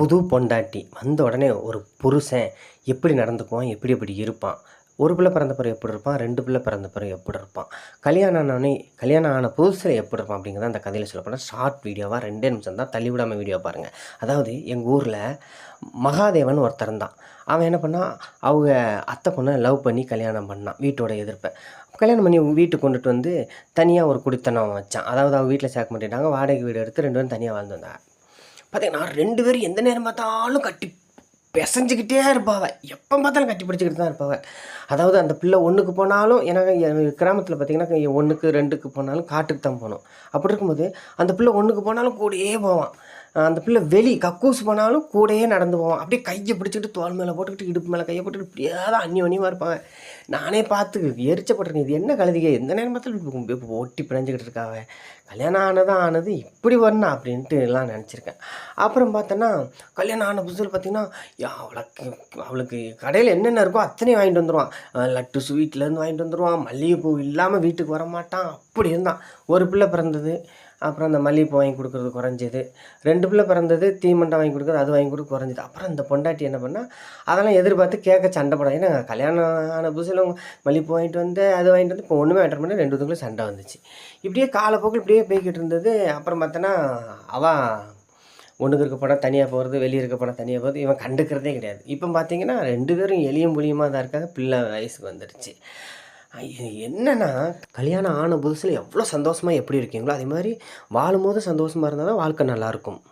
புது பொண்டாட்டி வந்த உடனே ஒரு புருஷன் எப்படி நடந்துக்குவான், எப்படி எப்படி இருப்பான், ஒரு பிள்ளை பிறந்த பிறகு எப்படி இருப்பான், 2 பிள்ளை பிறந்த பிறகு எப்படி இருப்பான், கல்யாணம் ஆன புதுசில் எப்படி இருப்பான் அப்படிங்கிறத அந்த கதையில் சொல்லப்போனால் ஷார்ட் வீடியோவாக 2 நிமிஷம் தான், தள்ளி விடாமல் வீடியோ பாருங்கள். அதாவது எங்கள் ஊரில் மகாதேவன் ஒருத்தர் இருந்தான். அவன் என்ன பண்ணான், அவங்க அத்தை பொண்ணை லவ் பண்ணி கல்யாணம் பண்ணான். வீட்டோட எதிர்ப்பை கல்யாணம் பண்ணி வீட்டுக்கு கொண்டுட்டு வந்து தனியாக ஒரு குடித்தனம் வச்சான். அதாவது அவங்க வீட்டில் சேர்க்க மாட்டேட்டாங்க, வாடகை வீடு எடுத்து 2 பேரும் தனியாக வாழ்ந்து வந்தாங்க. பார்த்தீங்கன்னா 2 பேரும் எந்த நேரம் பார்த்தாலும் கட்டி பிசைஞ்சிக்கிட்டே இருப்பாவ, எப்போ பார்த்தாலும் கட்டி பிடிச்சிக்கிட்டு தான் இருப்பாவ. அதாவது அந்த பிள்ளை ஒன்றுக்கு போனாலும், ஏன்னா கிராமத்தில் பார்த்திங்கன்னா 1க்கு 2க்கு போனாலும் காட்டுக்கு தான் போகணும். அப்படி இருக்கும்போது அந்த பிள்ளை 1க்கு போனாலும் கூடயே போவான். அந்த பிள்ளை கக்கூஸ் போனாலும் கூடயே நடந்து போவான். அப்படியே கையை பிடிச்சிக்கிட்டு தோல் மேலே போட்டுக்கிட்டு இடுப்பு மேலே கையை போட்டுக்கிட்டு இப்படியே தான் அந்நியமாக இருப்பாங்க. நானே பார்த்து எரிச்சப்பட்டிருக்கேன், இது என்ன கழுதிக, எந்த நேரம் பார்த்தாலும் இப்போ ஒட்டி பிணைஞ்சிக்கிட்டு இருக்காவ, கல்யாணம் ஆனது இப்படி வரணும் அப்படின்ட்டு எல்லாம் நினச்சிருக்கேன். அப்புறம் பார்த்தோன்னா கல்யாணம் ஆன புதுசில் பார்த்திங்கன்னா அவளுக்கு கடையில் என்னென்ன இருக்கோ அத்தனையும் வாங்கிட்டு வந்துடுவான். லட்டு ஸ்வீட்லேருந்து வாங்கிட்டு வந்துடுவான். மல்லிகைப்பூ இல்லாமல் வீட்டுக்கு வரமாட்டான். அப்படி இருந்தான். ஒரு பிள்ளை பிறந்தது, அப்புறம் அந்த மல்லிகைப்பூ வாங்கி கொடுக்குறது குறைஞ்சிது. 2 பிள்ளை பிறந்தது, தீமண்டை வாங்கி கொடுக்குறது, அது வாங்கி கொடுக்க குறைஞ்சிது. அப்புறம் இந்த பொண்டாட்டி என்ன பண்ணால் அதெல்லாம் எதிர்பார்த்து கேட்க சண்டை போட, ஏன்னா கல்யாணம் ஆன புதுசில் மல்லிகைப்பூ வாங்கிட்டு வந்து அது வாங்கிட்டு வந்து இப்போ ஒன்றுமே வாங்கிட்டு பண்ணி 2 இதுக்குள்ளே சண்டை வந்துச்சு. இப்படியே காலப்போக்கில் இப்படியே போய்கிட்டு இருந்தது. அப்புறம் பார்த்தோன்னா அவன் ஒன்றுக்கு இருக்க படம் தனியாக போகிறது, வெளியே இருக்க படம் தனியாக போகிறது, இவன் கண்டுக்கிறதே கிடையாது. இப்போ பார்த்தீங்கன்னா 2 பேரும் எளியும் புளியுமாக தான் இருக்காங்க. பிள்ளை வயசுக்கு வந்துடுச்சு. என்னென்னா கல்யாணம் ஆன புதுசில் எவ்வளோ சந்தோஷமாக எப்படி இருக்கீங்களோ அதே மாதிரி வாழும்போது சந்தோஷமாக இருந்தால் தான் வாழ்க்கை நல்லாயிருக்கும்.